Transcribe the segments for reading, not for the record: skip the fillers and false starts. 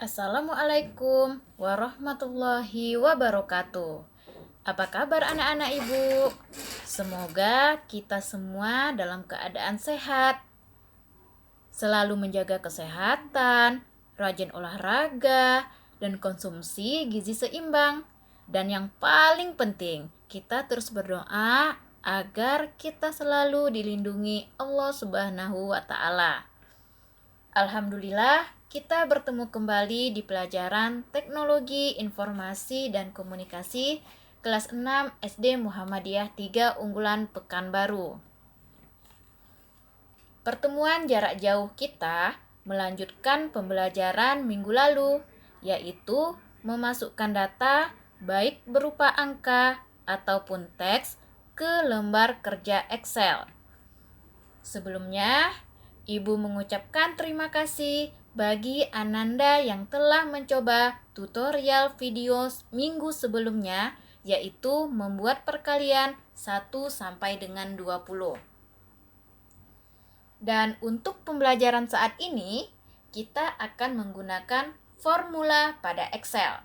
Assalamualaikum warahmatullahi wabarakatuh. Apa kabar anak-anak ibu? Semoga kita semua dalam keadaan sehat, selalu menjaga kesehatan, rajin olahraga, dan konsumsi gizi seimbang. Dan yang paling penting, kita terus berdoa agar kita selalu dilindungi Allah Subhanahu wa Ta'ala. Alhamdulillah, kita bertemu kembali di pelajaran Teknologi Informasi dan Komunikasi kelas 6 SD Muhammadiyah 3 Unggulan Pekanbaru. Pertemuan jarak jauh kita melanjutkan pembelajaran minggu lalu, yaitu memasukkan data baik berupa angka ataupun teks ke lembar kerja Excel. Sebelumnya, Ibu mengucapkan terima kasih bagi Ananda yang telah mencoba tutorial video minggu sebelumnya, yaitu membuat perkalian 1 sampai dengan 20. Dan untuk pembelajaran saat ini, kita akan menggunakan formula pada Excel.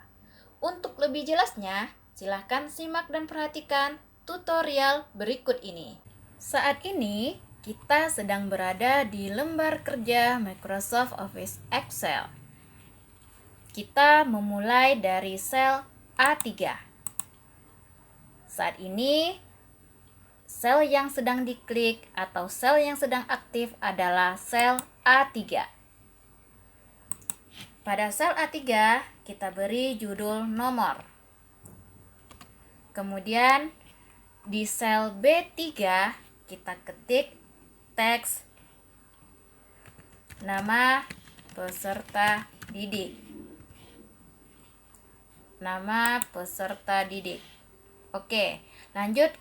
Untuk lebih jelasnya, silahkan simak dan perhatikan tutorial berikut ini. Saat ini, kita sedang berada di lembar kerja Microsoft Office Excel. Kita memulai dari sel A3. Saat ini, sel yang sedang diklik atau sel yang sedang aktif adalah sel A3. Pada sel A3, kita beri judul nomor. Kemudian, di sel B3, kita ketik teks nama peserta didik. Nama peserta didik. Oke, lanjut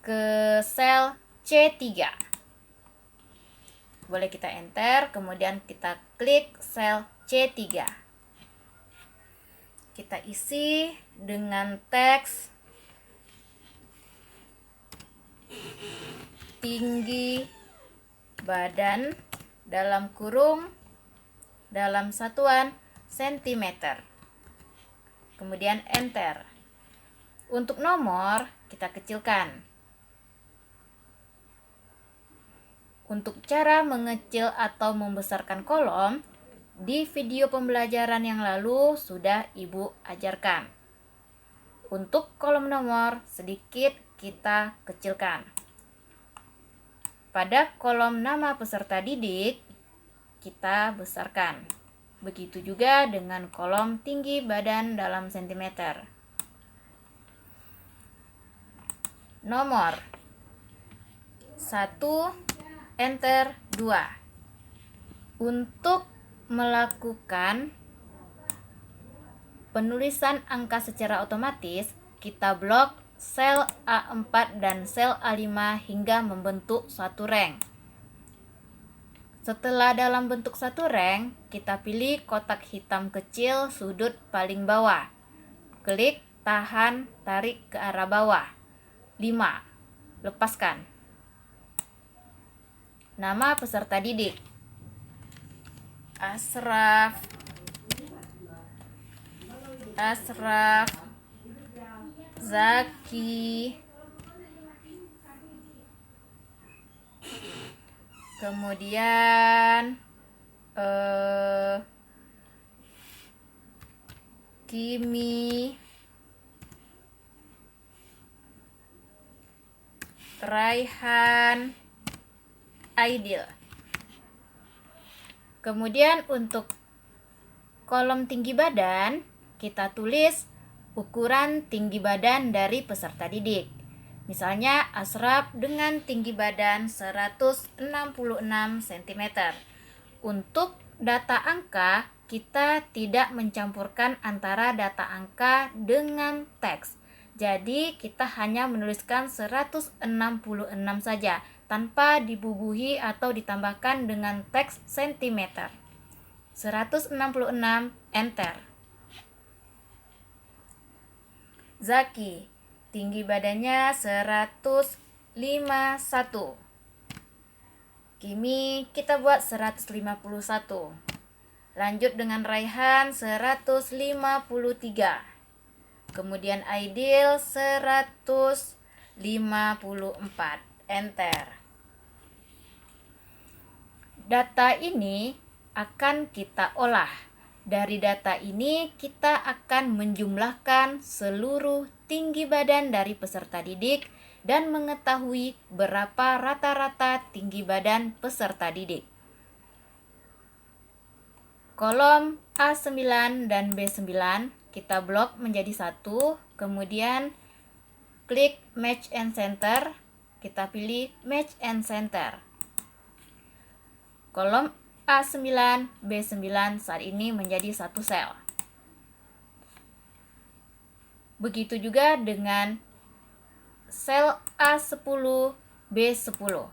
ke sel C3. Boleh kita enter, kemudian kita klik sel C3. Kita isi dengan teks tinggi badan dalam kurung dalam satuan sentimeter. Kemudian enter. Untuk nomor kita kecilkan. Untuk cara mengecil atau membesarkan kolom, di video pembelajaran yang lalu sudah Ibu ajarkan. Untuk kolom nomor sedikit kita kecilkan. Pada kolom nama peserta didik, kita besarkan. Begitu juga dengan kolom tinggi badan dalam sentimeter. Nomor 1, enter 2. Untuk melakukan penulisan angka secara otomatis, kita blok sel A4 dan sel A5 hingga membentuk satu rank. Setelah dalam bentuk satu rank, kita pilih kotak hitam kecil sudut paling bawah. Klik, tahan, tarik ke arah bawah. 5. Lepaskan. Nama peserta didik: Asraf, Zaki, kemudian Kimi, Raihan, Aidil. Kemudian untuk kolom tinggi badan, kita tulis ukuran tinggi badan dari peserta didik. Misalnya Asraf dengan tinggi badan 166 cm. Untuk data angka, kita tidak mencampurkan antara data angka dengan teks. Jadi kita hanya menuliskan 166 saja tanpa dibubuhi atau ditambahkan dengan teks sentimeter. 166, enter. Zaki, tinggi badannya 151. Kimi kita buat 151. Lanjut dengan Raihan 153. Kemudian Aidil 154. Enter. Data ini akan kita olah. Dari data ini kita akan menjumlahkan seluruh tinggi badan dari peserta didik dan mengetahui berapa rata-rata tinggi badan peserta didik. Kolom A9 dan B9 kita blok menjadi satu, kemudian klik Match and Center, kita pilih Match and Center. Kolom A9, B9 saat ini menjadi satu sel. Begitu juga dengan sel A10, B10.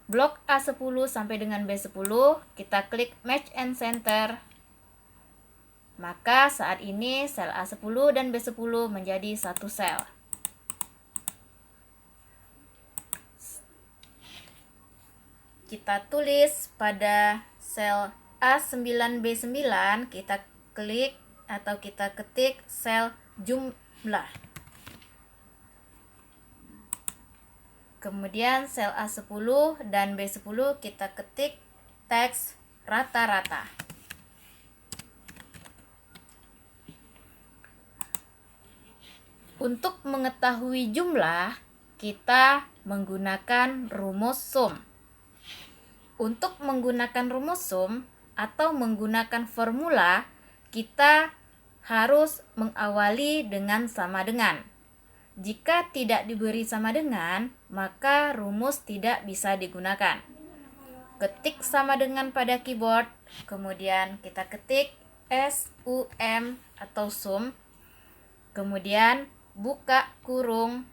Blok A10 sampai dengan B10, kita klik Match and Center. Maka saat ini sel A10 dan B10 menjadi satu sel. Kita tulis pada sel A9B9, kita klik atau kita ketik sel jumlah. Kemudian sel A10 dan B10 kita ketik teks rata-rata. Untuk mengetahui jumlah, kita menggunakan rumus sum. Untuk menggunakan rumus sum atau menggunakan formula, kita harus mengawali dengan sama dengan. Jika tidak diberi sama dengan, maka rumus tidak bisa digunakan. Ketik sama dengan pada keyboard, kemudian kita ketik SUM atau sum, kemudian buka kurung.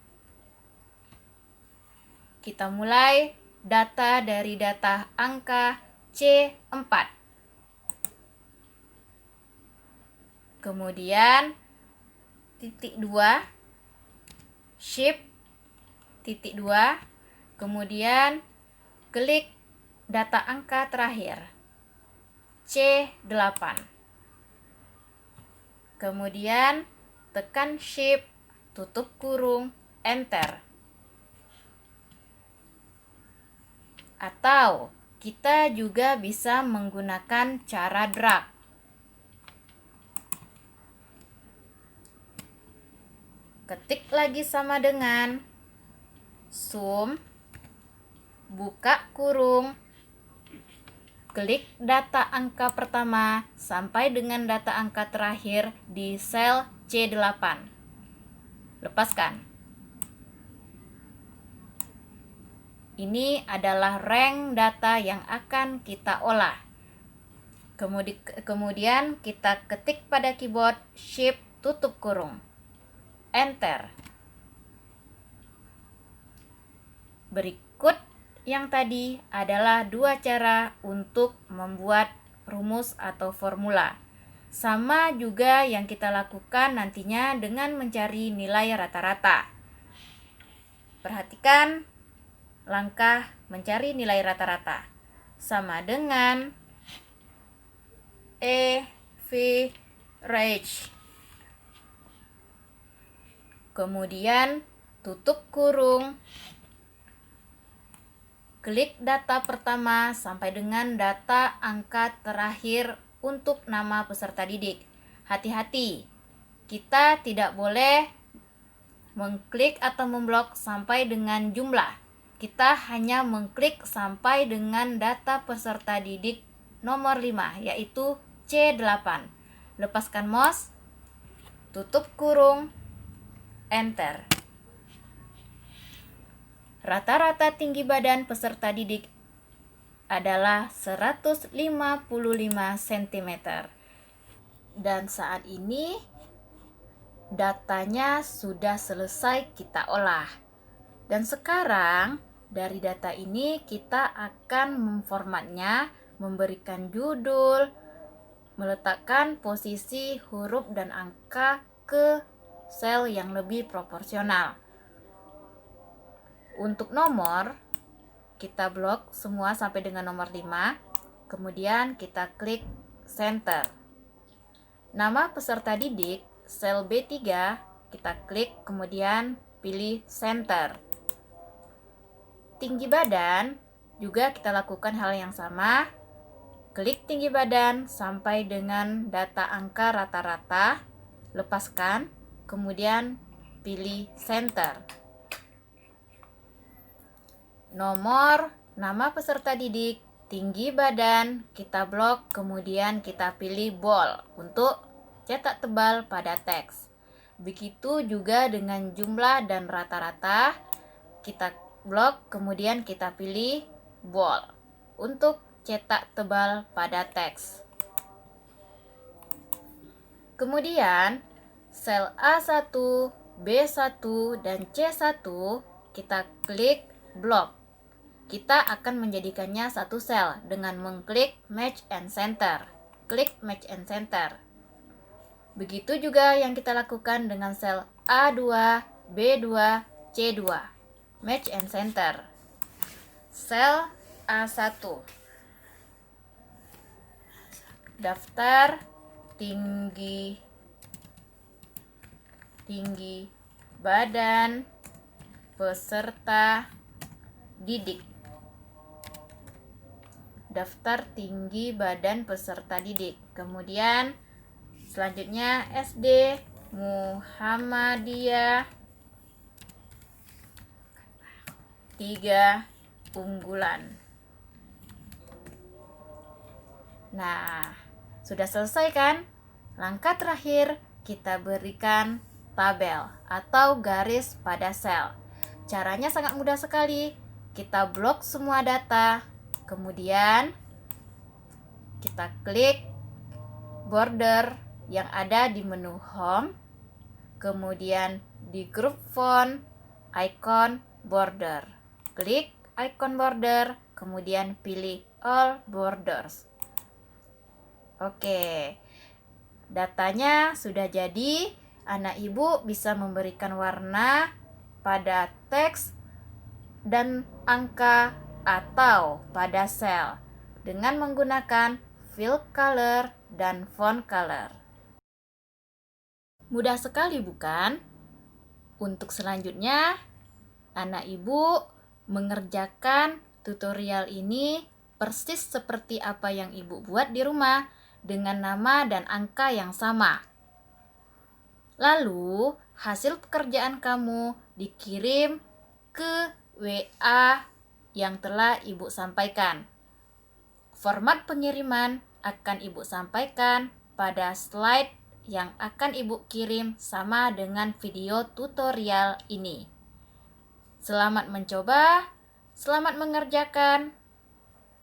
Kita mulai data dari data angka C4. Kemudian titik 2, shift, titik 2, kemudian klik data angka terakhir, C8. Kemudian tekan shift, tutup kurung, enter. Atau kita juga bisa menggunakan cara drag. Ketik lagi sama dengan sum, buka kurung, klik data angka pertama sampai dengan data angka terakhir di sel C8. Lepaskan. Ini adalah rank data yang akan kita olah. Kemudian kita ketik pada keyboard shift, tutup kurung, enter. Berikut yang tadi adalah dua cara untuk membuat rumus atau formula. Sama juga yang kita lakukan nantinya dengan mencari nilai rata-rata. Perhatikan langkah mencari nilai rata-rata. Sama dengan average. Kemudian tutup kurung. Klik data pertama sampai dengan data angka terakhir untuk nama peserta didik. Hati-hati, kita tidak boleh mengklik atau memblok sampai dengan jumlah. Kita hanya mengklik sampai dengan data peserta didik nomor 5, yaitu C8. Lepaskan mouse, tutup kurung, enter. Rata-rata tinggi badan peserta didik adalah 155 cm. Dan saat ini datanya sudah selesai kita olah. Dan sekarang dari data ini kita akan memformatnya, memberikan judul, meletakkan posisi huruf dan angka ke sel yang lebih proporsional. Untuk nomor, kita blok semua sampai dengan nomor 5. Kemudian kita klik Center. Nama peserta didik, sel B3, kita klik kemudian pilih Center. Tinggi badan, juga kita lakukan hal yang sama. Klik tinggi badan sampai dengan data angka rata-rata, lepaskan, kemudian pilih Center. Nomor, nama peserta didik, tinggi badan, kita blok, kemudian kita pilih bold untuk cetak tebal pada teks. Begitu juga dengan jumlah dan rata-rata, kita blok, kemudian kita pilih bold untuk cetak tebal pada teks. Kemudian, sel A1, B1, dan C1 kita klik blok. Kita akan menjadikannya satu sel dengan mengklik Match and Center. Klik Match and Center. Begitu juga yang kita lakukan dengan sel A2, B2, C2. Match and Center. Sel A1. Daftar tinggi badan peserta didik. Daftar tinggi badan peserta didik. Kemudian selanjutnya SD Muhammadiyah 3 unggulan. Nah, sudah selesai kan? Langkah terakhir kita berikan tabel atau garis pada sel. Caranya sangat mudah sekali. Kita blok semua data. Kemudian kita klik border yang ada di menu home, kemudian di grup font, icon border. Klik icon border, kemudian pilih all borders. Oke, datanya sudah jadi. Anak ibu bisa memberikan warna pada teks dan angka atau pada sel dengan menggunakan fill color dan font color. Mudah sekali bukan? Untuk selanjutnya, anak ibu mengerjakan tutorial ini persis seperti apa yang ibu buat di rumah dengan nama dan angka yang sama. Lalu, hasil pekerjaan kamu dikirim ke WA yang telah ibu sampaikan. Format pengiriman akan ibu sampaikan pada slide yang akan ibu kirim sama dengan video tutorial ini. Selamat mencoba, selamat mengerjakan.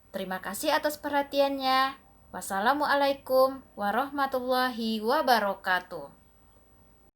Terima kasih atas perhatiannya. Wassalamualaikum warahmatullahi wabarakatuh.